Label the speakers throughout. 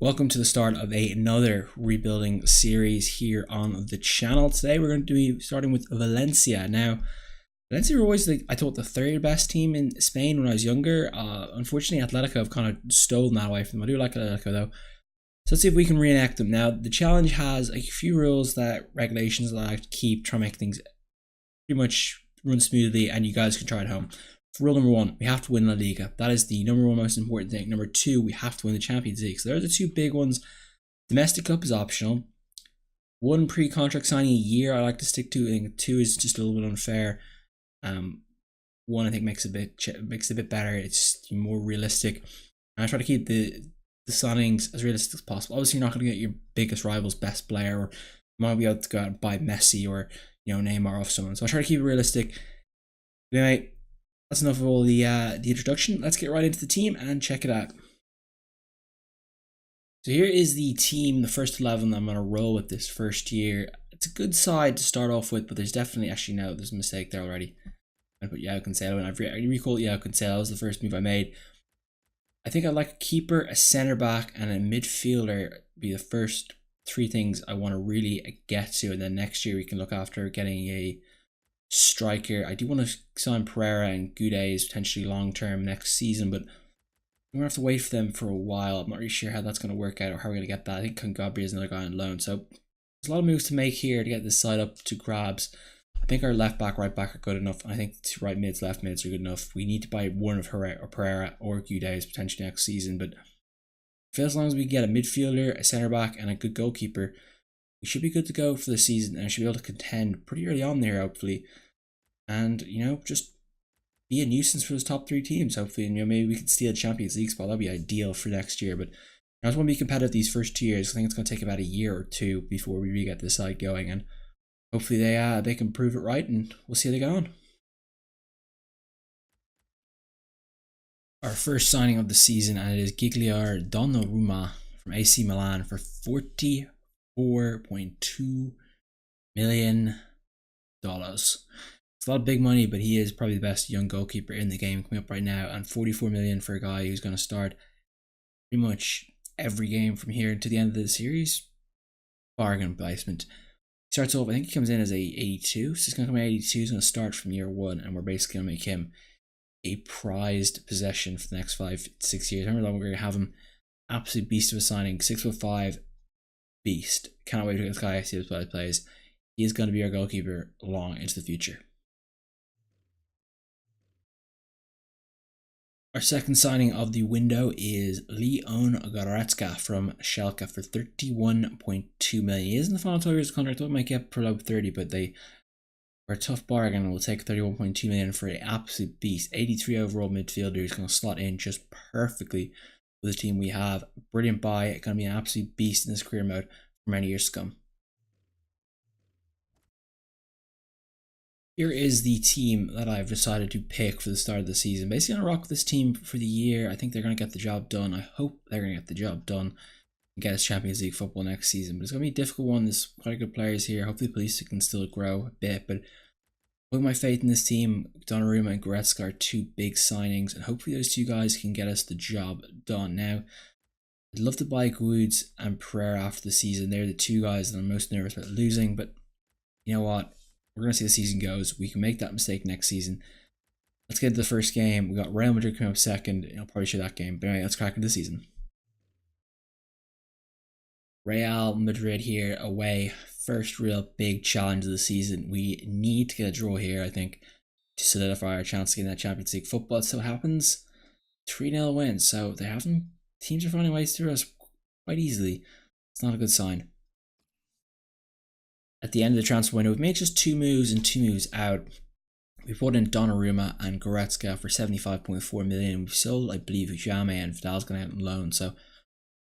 Speaker 1: Welcome to the start of another rebuilding series here on the channel. Today we're going to be starting with Valencia. Now, Valencia were always, I thought, the third best team in Spain when I was younger. Unfortunately, Atletico have kind of stolen that away from them. I do like Atletico though. So let's see if we can reenact them. Now, the challenge has a few rules regulations that I like to keep, try to make things pretty much run smoothly, and you guys can try it home. Rule number one, we have to win La Liga. That is the number one most important thing. Number two, we have to win the Champions League. So there are the two big ones. Domestic Cup is optional. One pre-contract signing a year I like to stick to. I think two is just a little bit unfair. One I think makes it a bit better. It's more realistic. And I try to keep the signings as realistic as possible. Obviously, you're not going to get your biggest rival's best player, or you might be able to go out and buy Messi or Neymar off someone. So I try to keep it realistic. Anyway, that's enough of all the introduction. Let's get right into the team and check it out. So here is the team, the first 11 I'm going to roll with this first year. It's a good side to start off with, but there's definitely, there's a mistake there already. I put João Cancelo in. I recalled João Cancelo. That was the first move I made. I think I'd like a keeper, a centre back, and a midfielder be the first three things I want to really get to, and then next year we can look after getting a striker. I do want to sign Pereira and Guedes potentially long term next season, but I'm gonna have to wait for them for a while. I'm not really sure how that's going to work out or how we're going to get that. I think Kangabri is another guy on loan, so there's a lot of moves to make here to get this side up to grabs. I think our left back, right back are good enough, and I think the right mids, left mids are good enough. We need to buy one of Pereira or Guedes potentially next season, but as long as we get a midfielder, a centre back, and a good goalkeeper, we should be good to go for the season, and I should be able to contend pretty early on there, hopefully. And, just be a nuisance for those top three teams, hopefully. And, maybe we can steal a Champions League spot. That'd be ideal for next year. But I just want to be competitive these first 2 years. I think it's going to take about a year or two before we really get this side going. And hopefully they can prove it right, and we'll see how they go on. Our first signing of the season, and it is Gigliar Donnarumma from AC Milan for $44.2 million. It's a lot of big money, but he is probably the best young goalkeeper in the game coming up right now, and 44 million for a guy who's going to start pretty much every game from here to the end of the series. Bargain placement. He starts off, I think he comes in as a 82, so he's going to come in 82, he's going to start from year one, and we're basically going to make him a prized possession for the next 5-6 years. Remember that we're going to have him absolute beast of a signing, 6'5" beast. Cannot wait to get this guy, see how he plays. He is going to be our goalkeeper long into the future. Our second signing of the window is Leon Goretzka from Schalke for 31.2 million. He is in the final 12 years of contract. They might get below 30, but they are a tough bargain and will take 31.2 million for an absolute beast. 83 overall midfielder who's going to slot in just perfectly with the team we have. Brilliant buy. Going to be an absolute beast in this career mode for many years to come. Here is the team that I've decided to pick for the start of the season. Basically, I'm going to rock with this team for the year. I think they're going to get the job done. I hope they're going to get the job done and get us Champions League football next season. But it's going to be a difficult one. There's quite good players here. Hopefully, Pulisic can still grow a bit. But putting my faith in this team, Donnarumma and Goretzka are two big signings. And hopefully, those two guys can get us the job done. Now, I'd love to buy Guedes and Pereira after the season. They're the two guys that I'm most nervous about losing. But you know what? We're going to see how the season goes. We can make that mistake next season. Let's get into the first game. We got Real Madrid coming up second. I'll probably show that game. But anyway, let's crack into the season. Real Madrid here away. First real big challenge of the season. We need to get a draw here, I think, to solidify our chance to get in that Champions League football. It so happens 3-0 win. So teams are finding ways through us quite easily. It's not a good sign. At the end of the transfer window, we've made just 2 moves and 2 moves out. We brought in Donnarumma and Goretzka for 75.4 million. We've sold, I believe, Jame and Vidal's going to get on loan. So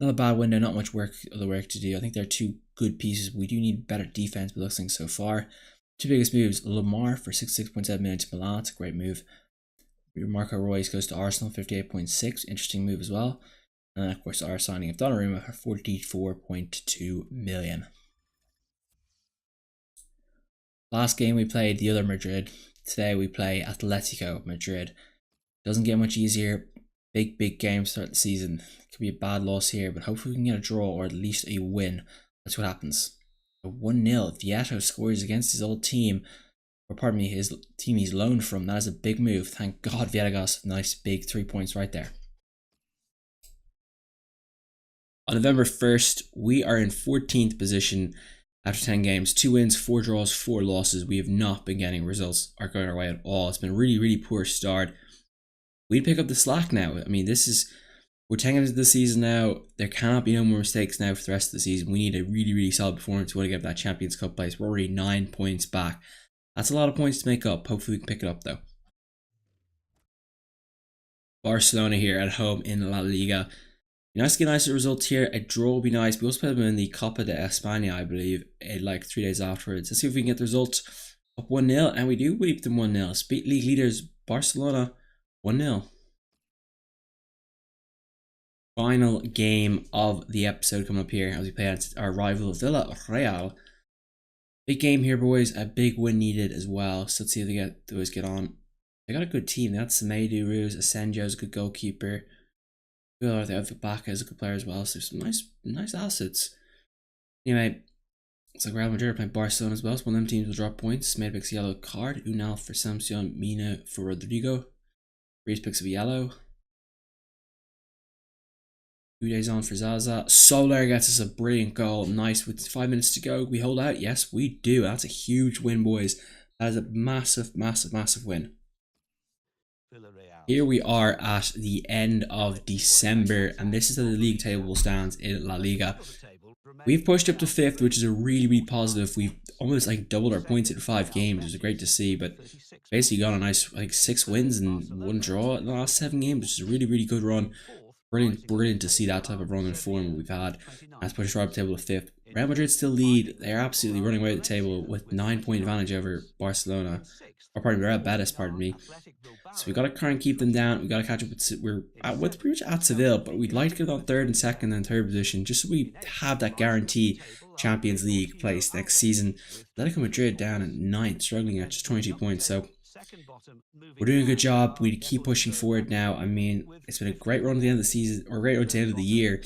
Speaker 1: not a bad window, not much other work to do. I think they're 2 good pieces. We do need better defense, but those things so far. 2 biggest moves: Lamar for 66.7 million to Milan. It's a great move. Marco Reus goes to Arsenal, 58.6. Interesting move as well. And then, of course, our signing of Donnarumma for 44.2 million. Last game we played the other Madrid. Today we play Atletico Madrid. Doesn't get much easier. Big game to start the season. Could be a bad loss here, but hopefully we can get a draw or at least a win. That's what happens. A 1-0. Vieto scores against his old team. Or pardon me, his team he's loaned from. That is a big move. Thank God Vieto got us nice big 3 points right there. On November 1st, we are in 14th position after 10 games. 2 wins, 4 draws, 4 losses. We have not been getting results are going our way at all. It's been a really poor start. We'd pick up the slack now. I mean, we're 10 games into the season now. There cannot be no more mistakes now for the rest of the season. We need a really solid performance to want to get that Champions Cup place. We're already 9 points back. That's a lot of points to make up. Hopefully we can pick it up though. Barcelona here at home in La Liga. Nice to get a nice result here. A draw would be nice. We also played them in the Copa de España, I believe, like 3 days afterwards. Let's see if we can get the results up 1-0. And we do beat them 1-0. Beat league leaders Barcelona 1-0. Final game of the episode coming up here as we play against our rival Villarreal. Big game here, boys. A big win needed as well. So let's see if they get on. They got a good team. They got Semedo, Ruz, Asenjo is a good goalkeeper. They have Ibaka as a good player as well. So some nice assets. Anyway, it's like Real Madrid are playing Barcelona as well. So one of them teams will drop points. Made picks a yellow card. Unal for Samson, Mina for Rodrigo. Reese picks up a yellow. 2 days on for Zaza. Soler gets us a brilliant goal. Nice. With 5 minutes to go, we hold out. Yes, we do. That's a huge win, boys. That is a massive win. Here we are at the end of December, and this is how the league table stands in La Liga. We've pushed up to 5th, which is a really positive. We've almost like doubled our points in 5 games. It was great to see, but basically got a nice 6 wins and 1 draw in the last 7 games, which is a really good run. Brilliant to see that type of run and form we've had. That's pushed right up the table to 5th. Real Madrid still lead. They're absolutely running away with the table with 9-point advantage over Barcelona. Or pardon me, Real Betis, pardon me. So we got to try and keep them down. We got to catch up with. We're pretty much at Seville, but we'd like to get on 3rd and 2nd and 3rd position, just so we have that guarantee Champions League place next season. Atletico Madrid down at 9th, struggling at just 22 points. So we're doing a good job. We keep pushing forward now. I mean, it's been a great run at the end of the season, or a great run at the end of the year.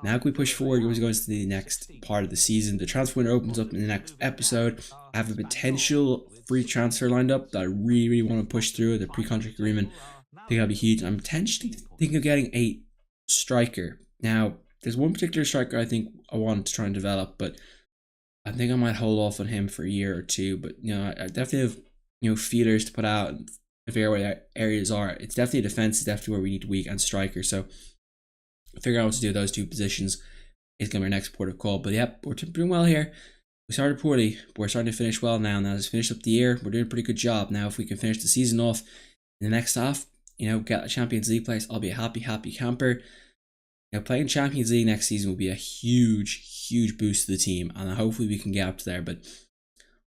Speaker 1: Now if we push forward, we're going to the next part of the season. The transfer window opens up in the next episode. I have a potential free transfer lined up that I really want to push through. The pre-contract agreement, I think that'll be huge. I'm potentially thinking of getting a striker. Now, there's one particular striker I think I want to try and develop, but I think I might hold off on him for a year or 2. But I definitely have feelers to put out and figure out where the areas are. It's definitely defense is definitely where we need weak, and striker. So figure out what to do with those 2 positions is going to be our next port of call. But yep, we're doing well here. We started poorly, but we're starting to finish well now. Now, let's finish up the year. We're doing a pretty good job. Now, if we can finish the season off in the next half, get a Champions League place, I'll be a happy camper. Playing Champions League next season will be a huge boost to the team, and hopefully we can get up to there. But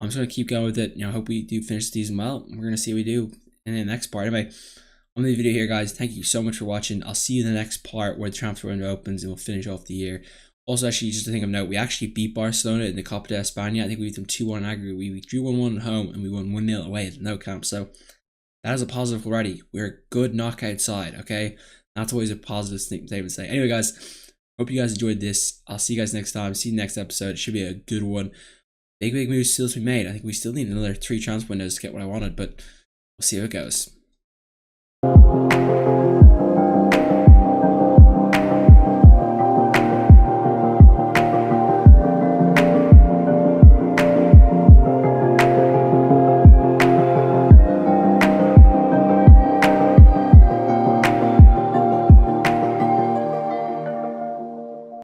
Speaker 1: I'm just going to keep going with it. I hope we do finish the season well. We're going to see what we do in the next part. Anyway, I'm the video here, guys. Thank you so much for watching. I'll see you in the next part where the transfer window opens and we'll finish off the year. Also, actually, just a thing of note, we actually beat Barcelona in the Copa de España. I think we beat them 2-1 aggregate. We drew 1-1 at home and we won 1-0 away at the No Camp. So that is a positive already. We're a good knockout side, okay? That's always a positive thing to say. Anyway, guys, hope you guys enjoyed this. I'll see you guys next time. See you next episode. It should be a good one. Big moves still to be made. I think we still need another 3 transfer windows to get what I wanted, but we'll see how it goes.